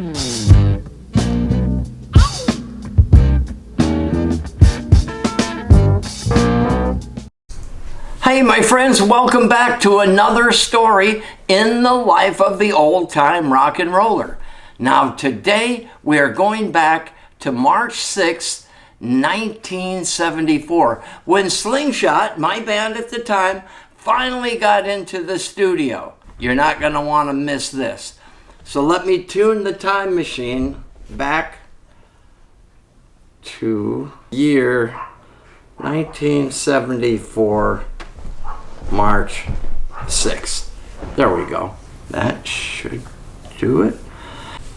Hey my friends, welcome back to another story in the life of the old-time rock and roller. Now today we are going back to March 6, 1974, when Slingshot, my band at the time, finally got into the studio. You're not going to want to miss this. So let me tune the time machine back to year 1974. March 6th. There we go. That should do it.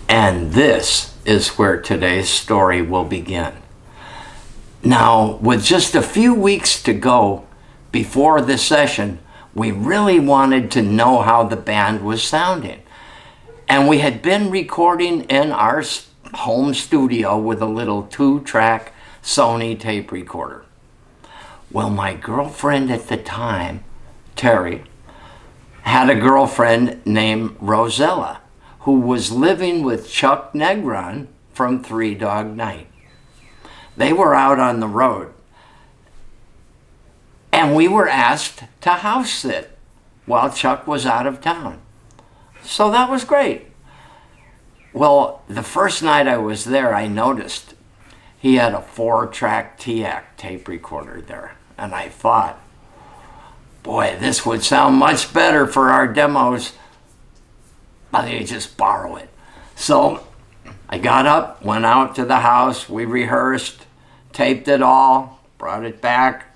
And this is where today's story will begin. Now, with just a few weeks to go before the session, we really wanted to know how the band was sounding. And we had been recording in our home studio with a little 2-track Sony tape recorder. Well, my girlfriend at the time, Terry, had a girlfriend named Rosella who was living with Chuck Negron from Three Dog Night. They were out on the road and we were asked to house sit while Chuck was out of town. So that was great. Well, the first night I was there, I noticed he had a 4-track TEAC tape recorder there, and I thought, boy, this would sound much better for our demos. Why don't you just borrow it? So I got up, went out to the house, we rehearsed, taped it all, brought it back.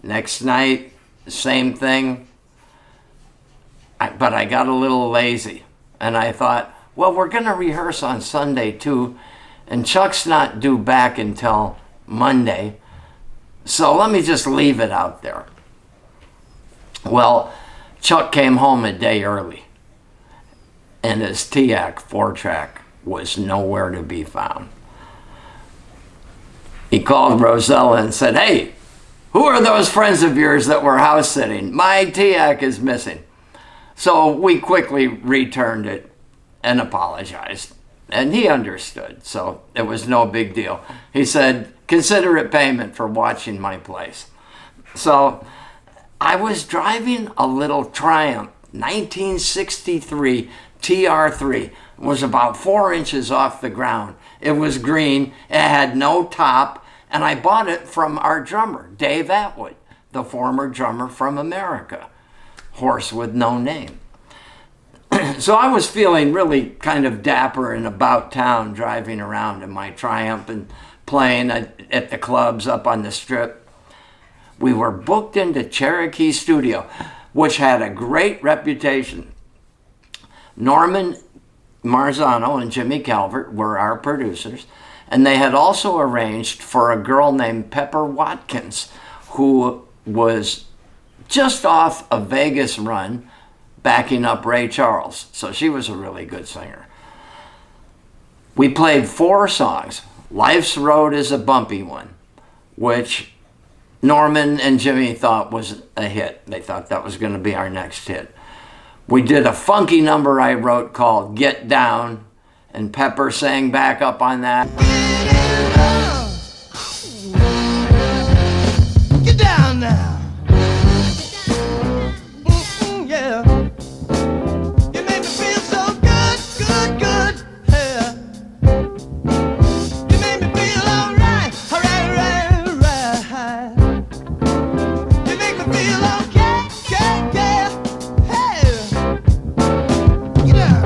Next night, the same thing. But I got a little lazy, and I thought, well, we're going to rehearse on Sunday too, and Chuck's not due back until Monday, so let me just leave it out there. Well, Chuck came home a day early, and his TEAC 4-track was nowhere to be found. He called Rosella and said, hey, who are those friends of yours that were house sitting? My TEAC is missing. So we quickly returned it and apologized, and he understood, so it was no big deal. He said, consider it payment for watching my place. So I was driving a little Triumph 1963 TR3. It was about 4 inches off the ground. It was green, it had no top, and I bought it from our drummer, Dave Atwood, the former drummer from America, horse with no name. So I was feeling really kind of dapper and about town driving around in my Triumph and playing at the clubs up on the Strip. We were booked into Cherokee Studio, which had a great reputation. Norman Marzano and Jimmy Calvert were our producers, and they had also arranged for a girl named Pepper Watkins, who was just off a Vegas run backing up Ray Charles. So she was a really good singer. We played 4 songs. Life's Road is a bumpy one, which Norman and Jimmy thought was a hit. They thought that was going to be our next hit. We did a funky number I wrote called Get Down, and Pepper sang back up on that. Get down now. Yeah. You make me feel so good, good, good. Yeah. You make me feel alright, alright, right, right. You make me feel okay, okay, yeah. Hey. Get down.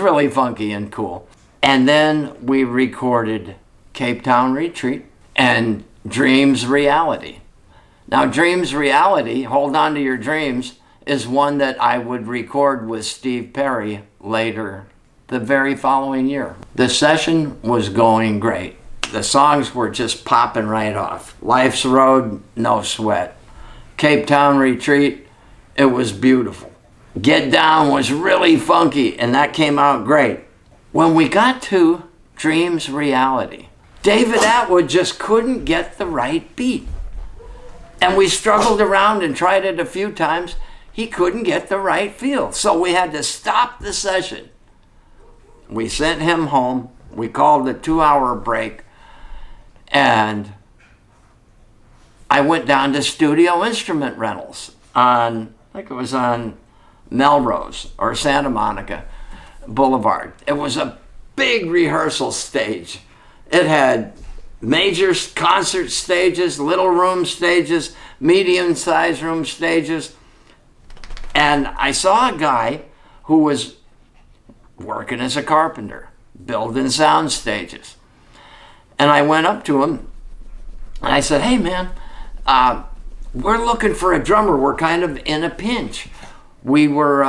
really funky and cool. And then we recorded Cape Town Retreat and Dreams Reality. Now, Dreams Reality, Hold On to Your Dreams, is one that I would record with Steve Perry later the very following year. The session was going great. The songs were just popping right off. Life's Road, no sweat. Cape Town Retreat, it was beautiful. Get Down was really funky, and that came out great. When we got to Dreams Reality, David Atwood just couldn't get the right beat. And we struggled around and tried it a few times. He couldn't get the right feel. So we had to stop the session. We sent him home. We called a 2-hour break. And I went down to Studio Instrument Rentals on, I think it was on Melrose or Santa Monica Boulevard. It was a big rehearsal stage. It had major concert stages, little room stages, medium-sized room stages. And I saw a guy who was working as a carpenter, building sound stages. And I went up to him and I said, "Hey man, we're looking for a drummer. We're kind of in a pinch. We were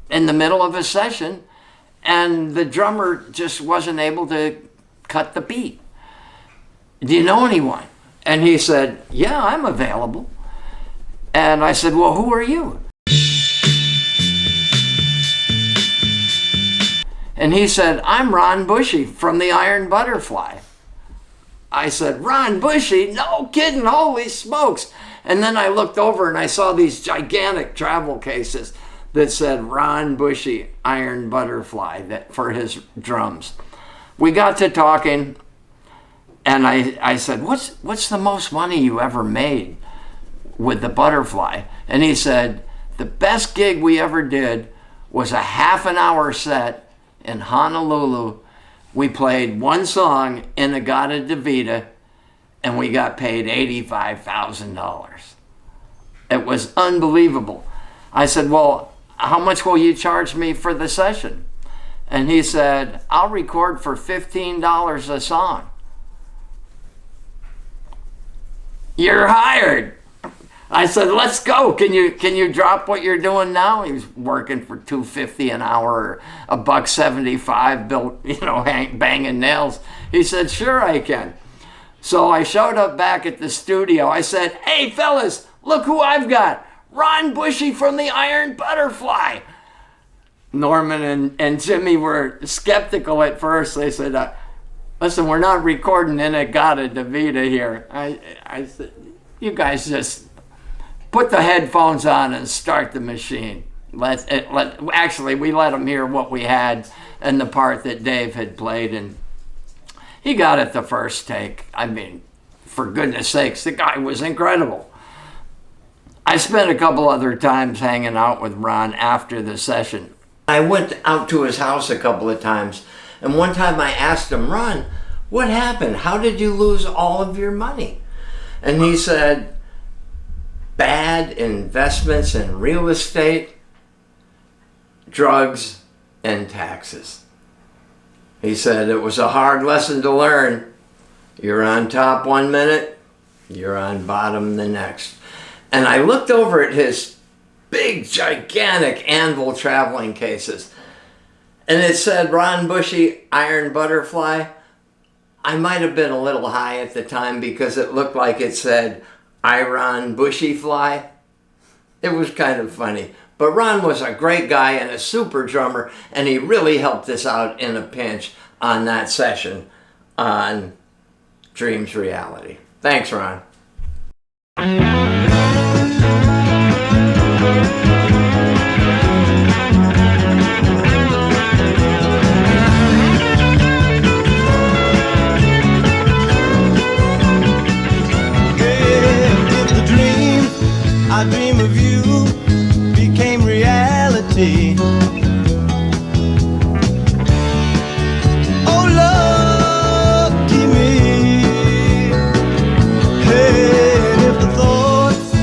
in the middle of a session and the drummer just wasn't able to cut the beat. Do you know anyone?" And he said, "Yeah, I'm available." And I said, "Well, who are you?" And he said, "I'm Ron Bushy from the Iron Butterfly." I said, "Ron Bushy? No kidding, holy smokes." And then I looked over and I saw these gigantic travel cases that said Ron Bushy, Iron Butterfly, that for his drums. We got to talking and I said, what's the most money you ever made with the Butterfly? And he said, "The best gig we ever did was a half-an-hour set in Honolulu. We played one song, In-A-Gadda-Da-Vida, and we got paid $85,000. It was unbelievable." I said, "Well, how much will you charge me for the session?" And he said, "I'll record for $15 a song." "You're hired." I said, "Let's go. Can you drop what you're doing now?" He was working for $2.50 an hour, or $1.75, built, banging nails. He said, "Sure I can." So I showed up back at the studio. I said, "Hey fellas, look who I've got. Ron Bushy from the Iron Butterfly." Norman and Jimmy were skeptical at first. They said, "Listen, we're not recording In-A-Gadda-Da-Vida here." I said, "You guys just put the headphones on and start the machine." Actually, we let them hear what we had and the part that Dave had played, and he got it the first take. I mean, for goodness sakes, the guy was incredible. I spent a couple other times hanging out with Ron after the session. I went out to his house a couple of times, and one time I asked him, "Ron, what happened? How did you lose all of your money?" And he said, "Bad investments in real estate, drugs, and taxes." He said, "It was a hard lesson to learn. You're on top one minute, you're on bottom the next." And I looked over at his big, gigantic Anvil traveling cases, and it said Ron Bushy, Iron Butterfly. I might have been a little high at the time because it looked like it said Iron Bushy Fly. It was kind of funny. But Ron was a great guy and a super drummer, and he really helped us out in a pinch on that session on Dreams Reality. Thanks, Ron. I dream of you became reality. Oh, lucky me. Hey, if the thoughts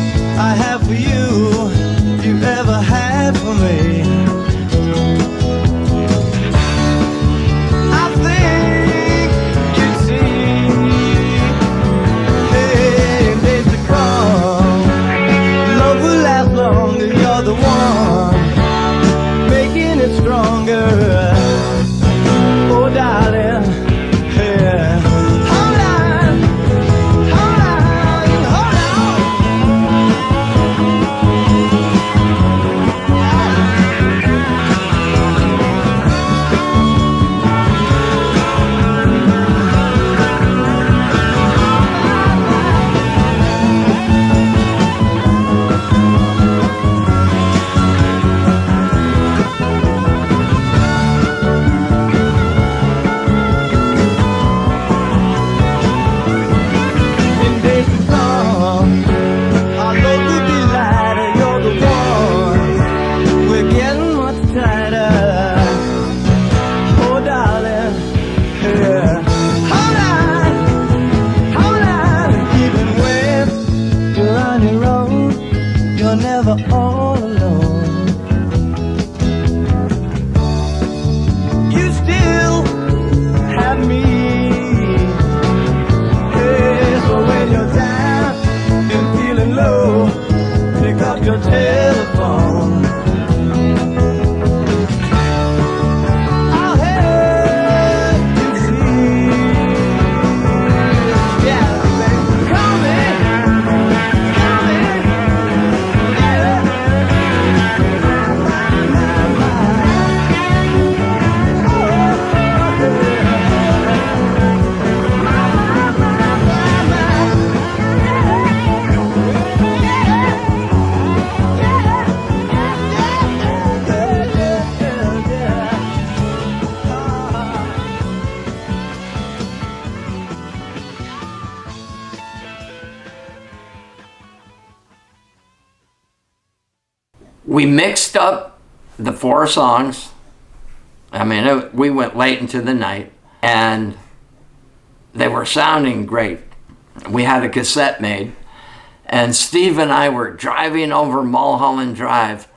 We mixed up the 4 songs. I mean, we went late into the night, and they were sounding great. We had a cassette made, and Steve and I were driving over Mulholland Drive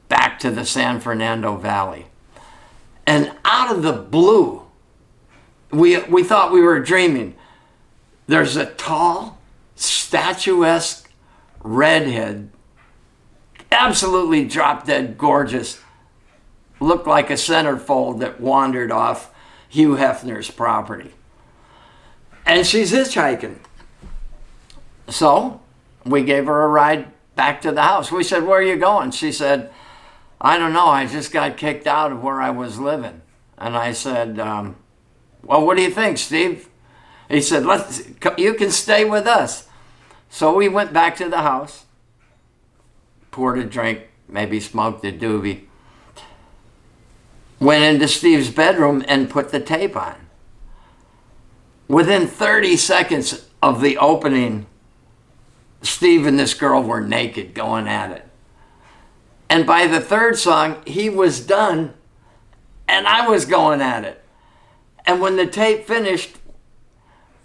back to the San Fernando Valley. And out of the blue, we thought we were dreaming. There's a tall, statuesque redhead, absolutely drop-dead gorgeous, looked like a centerfold that wandered off Hugh Hefner's property. And she's hitchhiking. So we gave her a ride back to the house. We said, "Where are you going?" She said, "I don't know. I just got kicked out of where I was living." And I said, "Well, what do you think, Steve?" He said, "You can stay with us." So we went back to the house, poured a drink, maybe smoked a doobie, went into Steve's bedroom and put the tape on. Within 30 seconds of the opening, Steve and this girl were naked going at it. And by the 3rd song, he was done and I was going at it. And when the tape finished,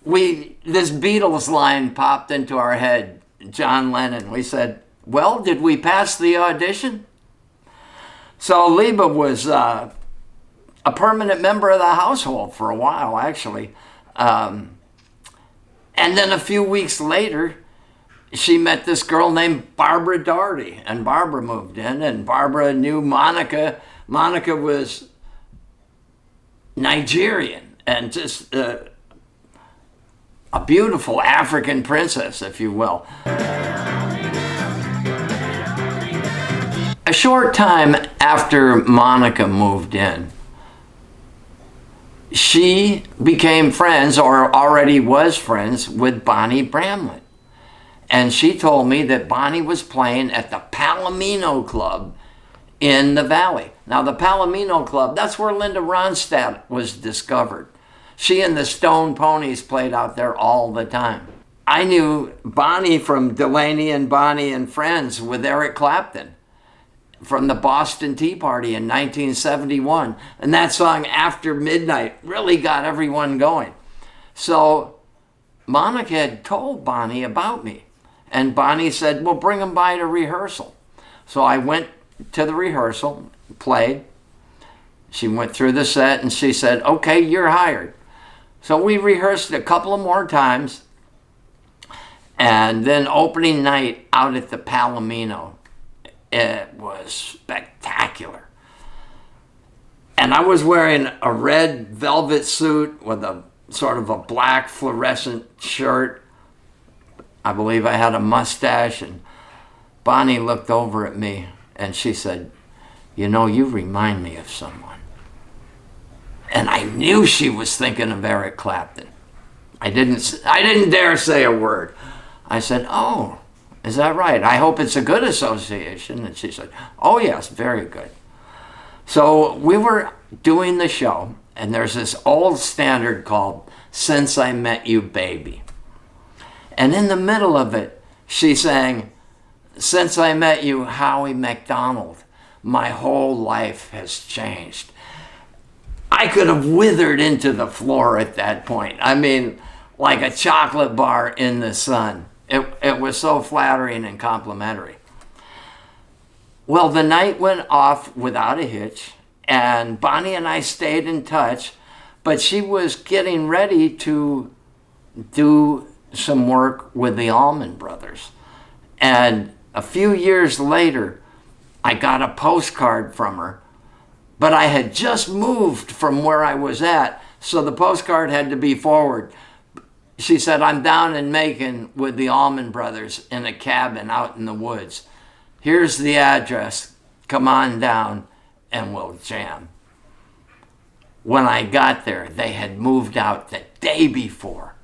this Beatles line popped into our head, John Lennon. We said, "Well, did we pass the audition?" So Liba was a permanent member of the household for a while, actually. And then a few weeks later, she met this girl named Barbara Daugherty, and Barbara moved in, and Barbara knew Monica. Monica was Nigerian and just a beautiful African princess, if you will. A short time after Monica moved in, she became friends, or already was friends, with Bonnie Bramlett. And she told me that Bonnie was playing at the Palomino Club in the Valley. Now, the Palomino Club, that's where Linda Ronstadt was discovered. She and the Stone Ponies played out there all the time. I knew Bonnie from Delaney and Bonnie and Friends with Eric Clapton from the Boston Tea Party in 1971. And that song, After Midnight, really got everyone going. So Monica had told Bonnie about me. And Bonnie said, "Well, bring them by to rehearsal." So I went to the rehearsal, played. She went through the set and she said, "Okay, you're hired." So we rehearsed a couple of more times. And then opening night out at the Palomino, it was spectacular. And I was wearing a red velvet suit with a sort of a black fluorescent shirt. I believe I had a mustache, and Bonnie looked over at me and she said, "You know, you remind me of someone." And I knew she was thinking of Eric Clapton. I didn't dare say a word. I said, "Oh, is that right? I hope it's a good association." And she said, "Oh yes, very good." So we were doing the show, and there's this old standard called "Since I Met You, Baby." And in the middle of it, she sang, "Since I met you, Howie MacDonald, my whole life has changed." I could have withered into the floor at that point. I mean, like a chocolate bar in the sun. It was so flattering and complimentary. Well, the night went off without a hitch, and Bonnie and I stayed in touch, but she was getting ready to do some work with the Allman Brothers. And a few years later, I got a postcard from her, but I had just moved from where I was at, so the postcard had to be forwarded. She said, "I'm down in Macon with the Allman Brothers in a cabin out in the woods. Here's the address. Come on down and we'll jam." When I got there, they had moved out the day before.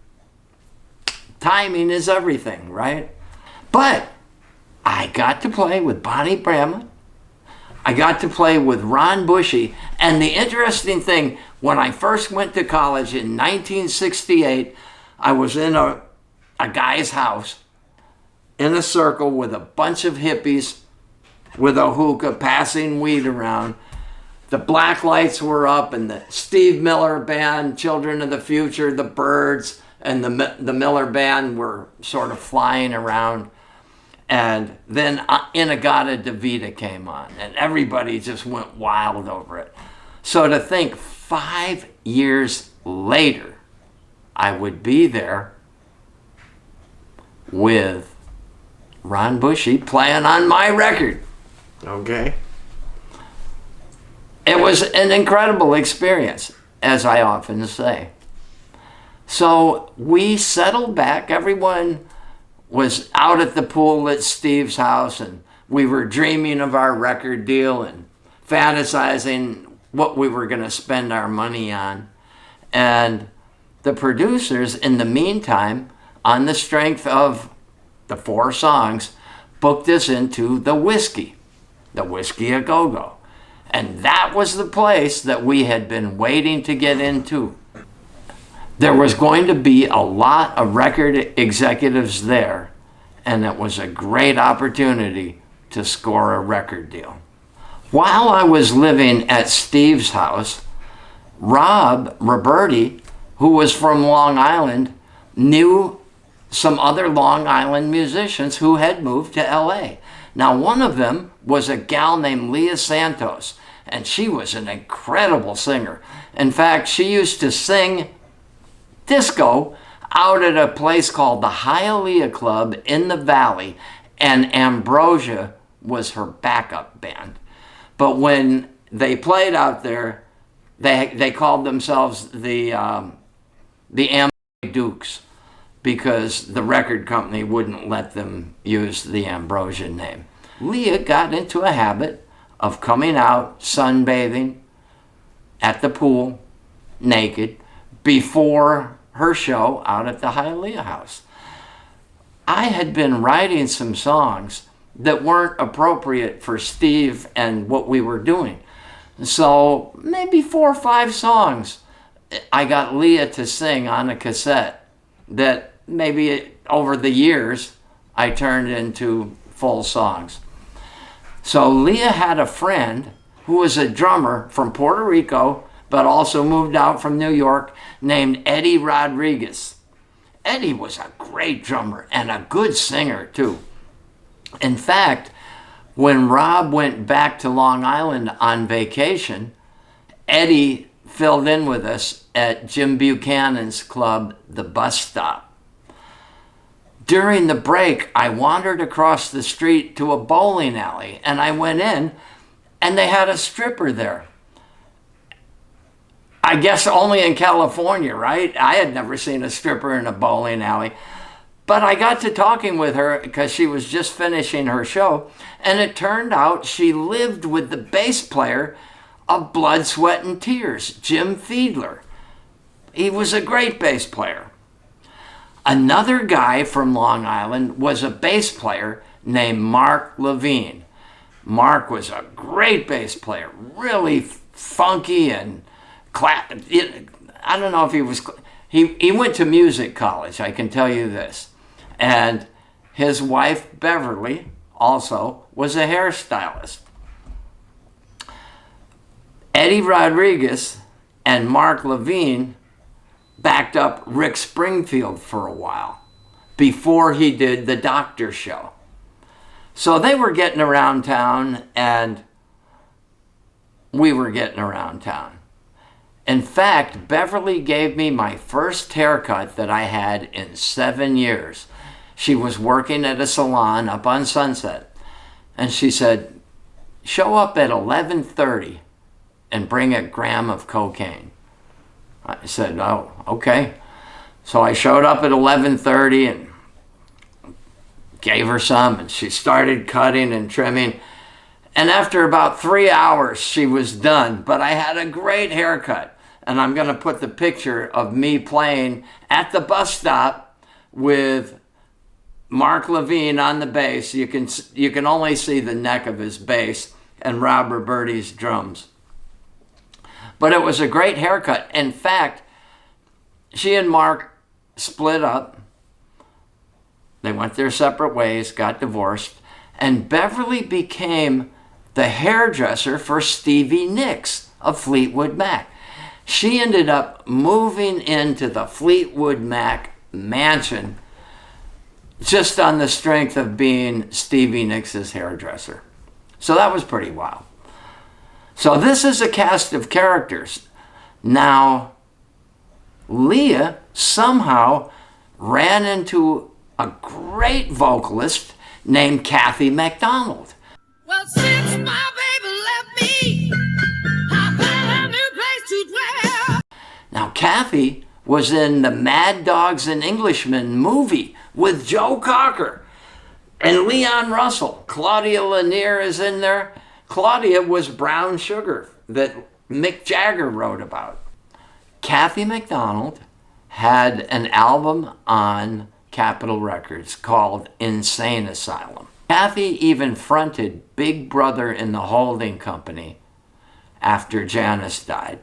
Timing is everything, right? But I got to play with Bonnie Bramlett. I got to play with Ron Bushy. And the interesting thing, when I first went to college in 1968, I was in a guy's house in a circle with a bunch of hippies with a hookah, passing weed around. The black lights were up, and the Steve Miller Band, Children of the Future, the Byrds, and the Miller Band were sort of flying around. And then In-A-Gadda-Da-Vida came on, and everybody just went wild over it. So to think 5 years later, I would be there with Ron Bushy playing on my record. Okay. It was an incredible experience, as I often say. So we settled back. Everyone was out at the pool at Steve's house, and we were dreaming of our record deal and fantasizing what we were going to spend our money on. And the producers, in the meantime, on the strength of the 4 songs, booked us into the Whiskey A Go-Go. And that was the place that we had been waiting to get into. There was going to be a lot of record executives there, and it was a great opportunity to score a record deal. While I was living at Steve's house, Rob Roberti, who was from Long Island, knew some other Long Island musicians who had moved to LA. Now, one of them was a gal named Leah Santos, and she was an incredible singer. In fact, she used to sing disco out at a place called the Hialeah Club in the Valley, and Ambrosia was her backup band. But when they played out there, they called themselves the Amboy Dukes, because the record company wouldn't let them use the Ambrosia name. Leah got into a habit of coming out sunbathing at the pool naked before her show out at the Hialeah House. I had been writing some songs that weren't appropriate for Steve and what we were doing. So maybe 4 or 5 songs I got Leah to sing on a cassette that maybe over the years I turned into full songs. So Leah had a friend who was a drummer from Puerto Rico, but also moved out from New York, named Eddie Rodriguez. Eddie was a great drummer and a good singer too. In fact, when Rob went back to Long Island on vacation, Eddie filled in with us at Jim Buchanan's club, The Bus Stop. During the break, I wandered across the street to a bowling alley, and I went in, and they had a stripper there. I guess only in California, right? I had never seen a stripper in a bowling alley. But I got to talking with her because she was just finishing her show, and it turned out she lived with the bass player of Blood, Sweat, and Tears, Jim Fiedler. He was a great bass player. Another guy from Long Island was a bass player named Mark Levine. Mark was a great bass player, really funky and I don't know if he was... He went to music college, I can tell you this. And his wife, Beverly, also was a hairstylist. Eddie Rodriguez and Mark Levine backed up Rick Springfield for a while before he did the Doctor Show. So they were getting around town, and we were getting around town. In fact, Beverly gave me my first haircut that I had in 7 years. She was working at a salon up on Sunset, and she said, "Show up at 11:30 and bring a gram of cocaine." I said, "Oh, okay." So I showed up at 11:30 and gave her some, and she started cutting and trimming. And after about 3 hours, she was done. But I had a great haircut. And I'm going to put the picture of me playing at the bus stop with Mark Levine on the bass. You can only see the neck of his bass, and Rob Roberti's drums. But it was a great haircut. In fact, she and Mark split up. They went their separate ways, got divorced. And Beverly became the hairdresser for Stevie Nicks of Fleetwood Mac. She ended up moving into the Fleetwood Mac mansion just on the strength of being Stevie Nicks' hairdresser. So that was pretty wild. So this is a cast of characters. Now, Leah somehow ran into a great vocalist named Kathy McDonald. Well, since my baby left me, I found a new place to dwell. Now, Kathy was in the Mad Dogs and Englishmen movie with Joe Cocker and Leon Russell. Claudia Lanier is in there. Claudia was Brown Sugar that Mick Jagger wrote about. Kathy McDonald had an album on Capitol Records called Insane Asylum. Kathy even fronted Big Brother in the Holding Company after Janis died.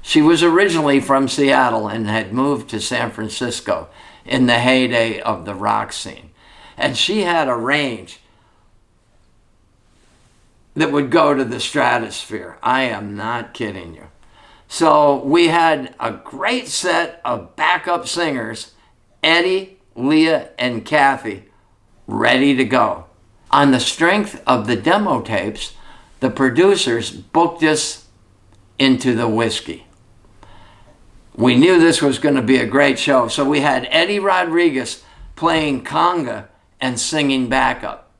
She was originally from Seattle and had moved to San Francisco in the heyday of the rock scene. And she had a range that would go to the stratosphere. I am not kidding you. So we had a great set of backup singers, Eddie, Leah, and Kathy, ready to go. On the strength of the demo tapes, the producers booked us into the Whiskey. We knew this was going to be a great show, so we had Eddie Rodriguez playing conga and singing backup.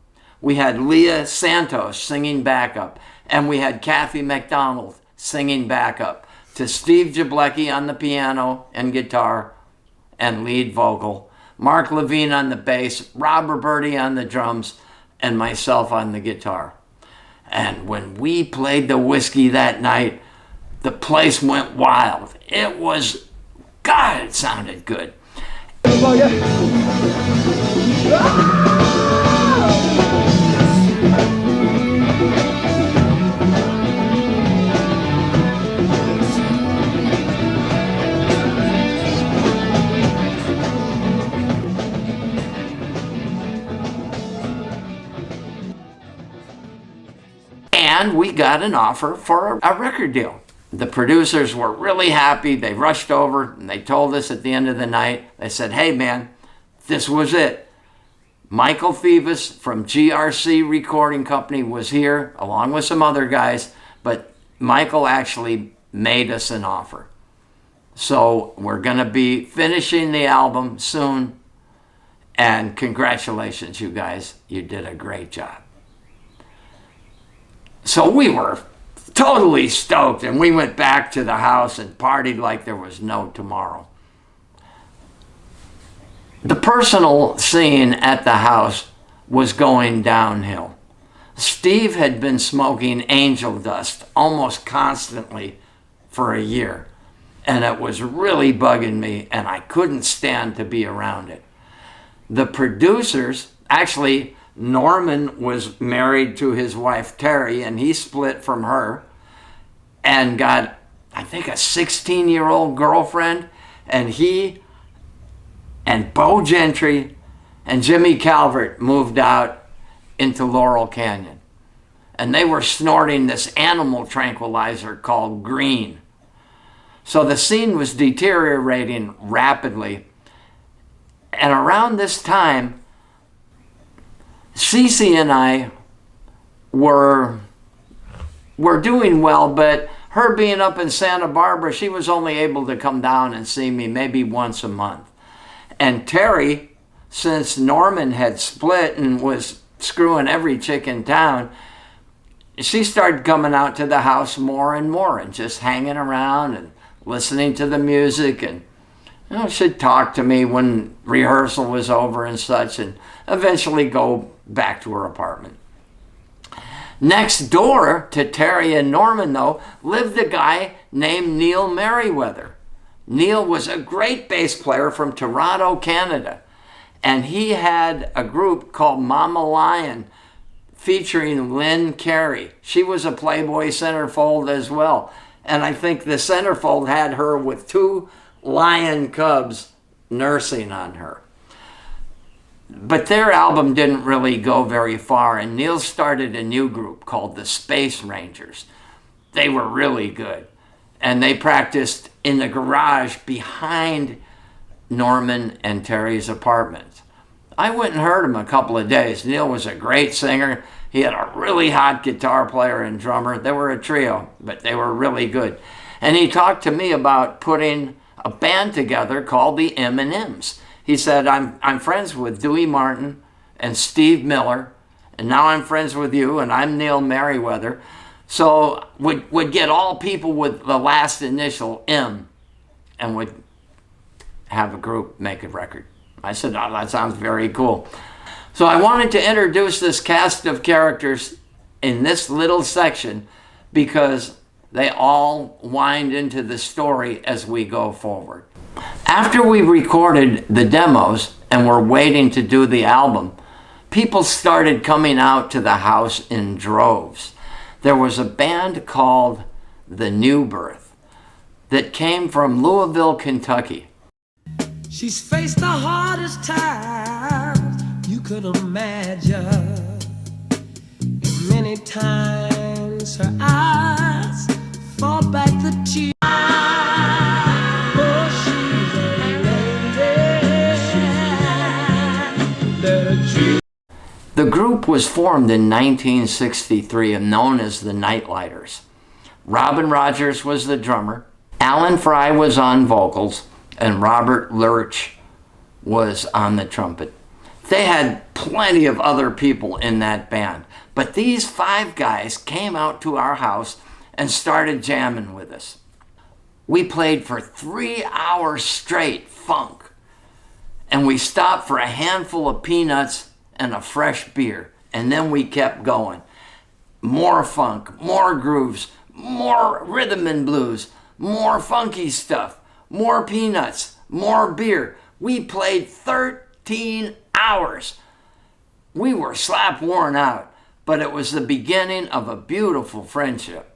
We had Leah Santos singing backup, and we had Kathy McDonald singing backup to Steve Jablecki on the piano and guitar and lead vocal, Mark Levine on the bass, Rob Roberti on the drums, and myself on the guitar. And when we played the Whiskey that night, the place went wild. It was, God, it sounded good. And we got an offer for a record deal. The producers were really happy. They rushed over and they told us at the end of the night, they said, hey man, this was it. Michael Phoebus from GRC Recording Company was here along with some other guys, but Michael actually made us an offer. So we're going to be finishing the album soon. And congratulations, you guys. You did a great job. So we were totally stoked, and we went back to the house and partied like there was no tomorrow. The personal scene at the house was going downhill. Steve had been smoking angel dust almost constantly for a year, and it was really bugging me, and I couldn't stand to be around it. The producers, actually, Norman was married to his wife Terry, and he split from her and got, I think, a 16-year-old girlfriend. And he and Bo Gentry and Jimmy Calvert moved out into Laurel Canyon. And they were snorting this animal tranquilizer called Green. So the scene was deteriorating rapidly. And around this time, Cece and I were doing well, but her being up in Santa Barbara, she was only able to come down and see me maybe once a month. And Terry, since Norman had split and was screwing every chick in town, she started coming out to the house more and more and just hanging around and listening to the music, and she'd talk to me when rehearsal was over and such, and eventually go back to her apartment. Next door to Terry and Norman, though, lived a guy named Neil Merriweather. Neil was a great bass player from Toronto, Canada, and he had a group called Mama Lion featuring Lynn Carey. She was a Playboy centerfold as well, and I think the centerfold had her with 2 lion cubs nursing on her. But their album didn't really go very far, and Neil started a new group called the Space Rangers. They were really good, and they practiced in the garage behind Norman and Terry's apartments. I went and heard him a couple of days. Neil was a great singer. He had a really hot guitar player and drummer. They were a trio, but they were really good. And he talked to me about putting a band together called the M&Ms. He said, I'm friends with Dewey Martin and Steve Miller, and now I'm friends with you, and I'm Neil Merriweather. So would get all people with the last initial M and would have a group make a record. I said, oh, that sounds very cool. So I wanted to introduce this cast of characters in this little section because they all wind into the story as we go forward. After we recorded the demos and were waiting to do the album, people started coming out to the house in droves. There was a band called The New Birth that came from Louisville, Kentucky. She's faced the hardest times you could imagine. Many times her eyes fall back the tears. The group was formed in 1963 and known as the Nightlighters. Robin Rogers was the drummer, Alan Fry was on vocals, and Robert Lurch was on the trumpet. They had plenty of other people in that band, but these 5 guys came out to our house and started jamming with us. We played for 3 hours straight funk, and we stopped for a handful of peanuts and a fresh beer, and then we kept going. More funk, more grooves, more rhythm and blues, more funky stuff, more peanuts, more beer. We played 13 hours. We were slap worn out, but it was the beginning of a beautiful friendship.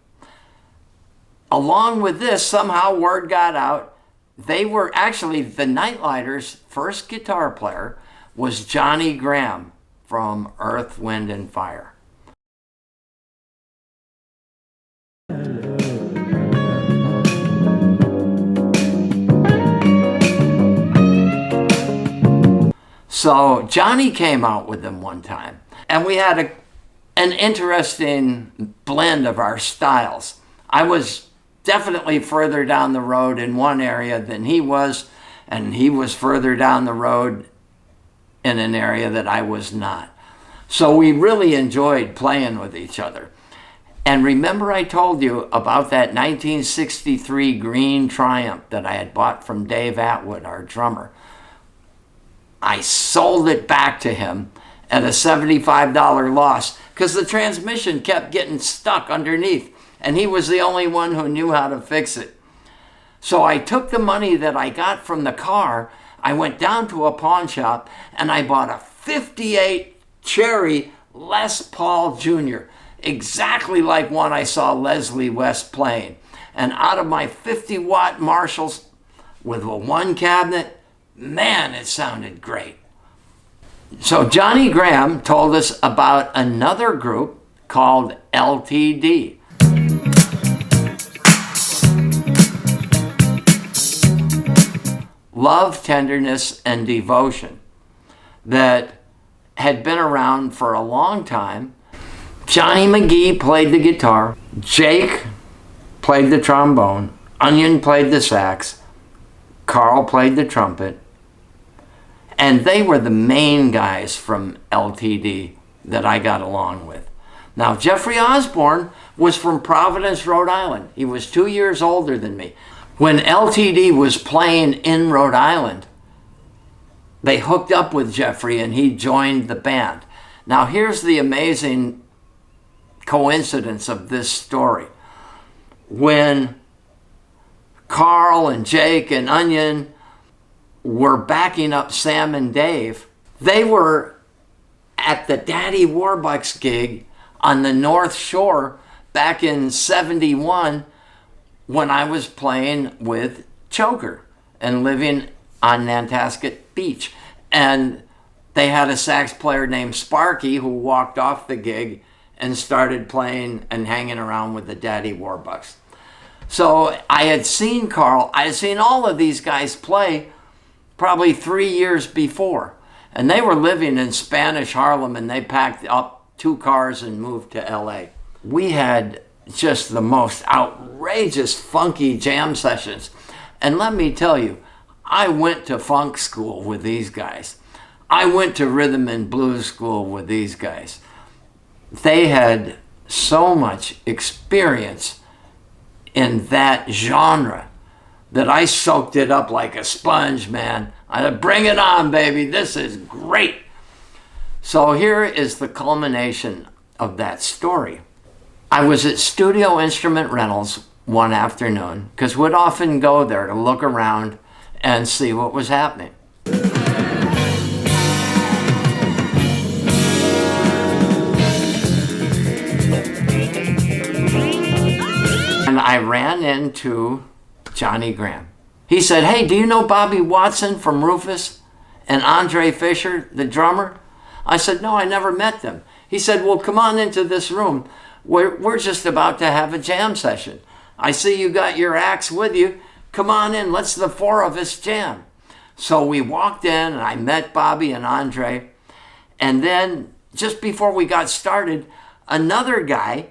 Along with this, somehow word got out. They were actually the Nightlighters' first guitar player was Johnny Graham from Earth, Wind and Fire. So Johnny came out with them one time, and we had an interesting blend of our styles. I was definitely further down the road in one area than he was, and he was further down the road in an area that I was not. So we really enjoyed playing with each other. And remember I told you about that 1963 green Triumph that I had bought from Dave Atwood, our drummer. I sold it back to him at a $75 loss because the transmission kept getting stuck underneath, and he was the only one who knew how to fix it. So I took the money that I got from the car, I went down to a pawn shop, and I bought a 58 Cherry Les Paul Jr., exactly like one I saw Leslie West playing. And out of my 50-watt Marshalls with a 1 cabinet, man, it sounded great. So Johnny Graham told us about another group called LTD. Love, Tenderness, and Devotion, that had been around for a long time. Johnny McGee played the guitar, Jake played the trombone, Onion played the sax, Carl played the trumpet, and they were the main guys from LTD that I got along with. Now, Jeffrey Osborne was from Providence, Rhode Island. He was 2 years older than me. When LTD was playing in Rhode Island, they hooked up with Jeffrey and he joined the band. Now, here's the amazing coincidence of this story. When Carl and Jake and Onion were backing up Sam and Dave, they were at the Daddy Warbucks gig on the North Shore back in '71 when I was playing with Choker and living on Nantasket Beach. And they had a sax player named Sparky who walked off the gig and started playing and hanging around with the Daddy Warbucks. So I had seen Carl, I had seen all of these guys play probably 3 years before. And they were living in Spanish Harlem, and they packed up 2 cars and moved to LA. We had just the most outrageous funky jam sessions. And let me tell you, I went to funk school with these guys. I went to rhythm and blues school with these guys. They had so much experience in that genre that I soaked it up like a sponge, man. I said, bring it on, baby. This is great. So here is the culmination of that story. I was at Studio Instrument Rentals one afternoon because we'd often go there to look around and see what was happening. And I ran into Johnny Graham. He said, hey, do you know Bobby Watson from Rufus and Andre Fisher, the drummer? I said, no, I never met them. He said, well, come on into this room. We're just about to have a jam session. I see you got your axe with you. Come on in, let's the 4 of us jam. So we walked in and I met Bobby and Andre. And then just before we got started, another guy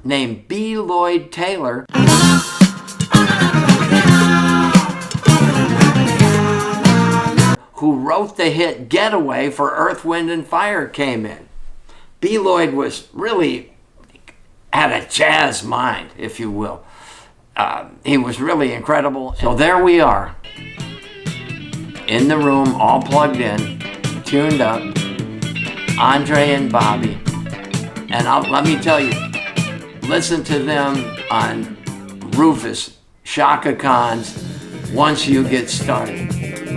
named B. Lloyd Taylor who wrote the hit Getaway for Earth, Wind & Fire came in. B. Lloyd was really, had a jazz mind, if you will. He was really incredible. So there we are, in the room, all plugged in, tuned up, Andre and Bobby. And let me tell you, listen to them on Rufus, Chaka Khan's Once You Get Started.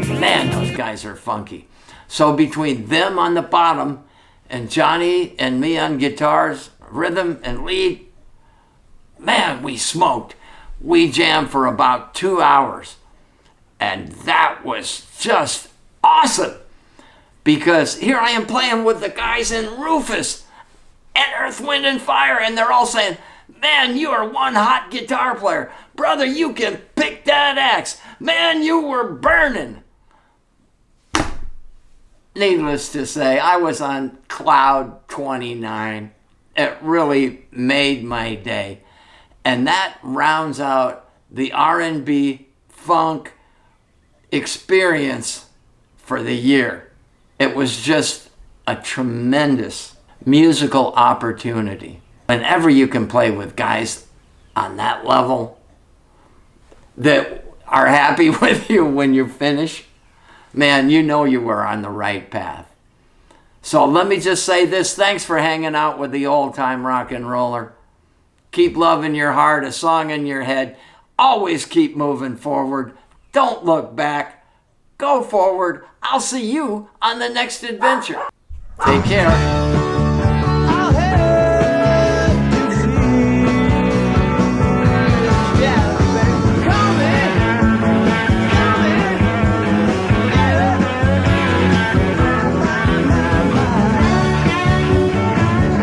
Man, those guys are funky. So between them on the bottom and Johnny and me on guitars, rhythm and lead, man, we smoked. We jammed for about 2 hours. And that was just awesome. Because here I am playing with the guys in Rufus and Earth, Wind & Fire, and they're all saying, man, you are one hot guitar player. Brother, you can pick that axe. Man, you were burning. Needless to say, I was on cloud 29. It really made my day. And that rounds out the R&B funk experience for the year. It was just a tremendous musical opportunity. Whenever you can play with guys on that level that are happy with you when you finish, man, you know you were on the right path. So let me just say this. Thanks for hanging out with the old-time rock and roller. Keep love in your heart, a song in your head. Always keep moving forward. Don't look back. Go forward. I'll see you on the next adventure. Take care.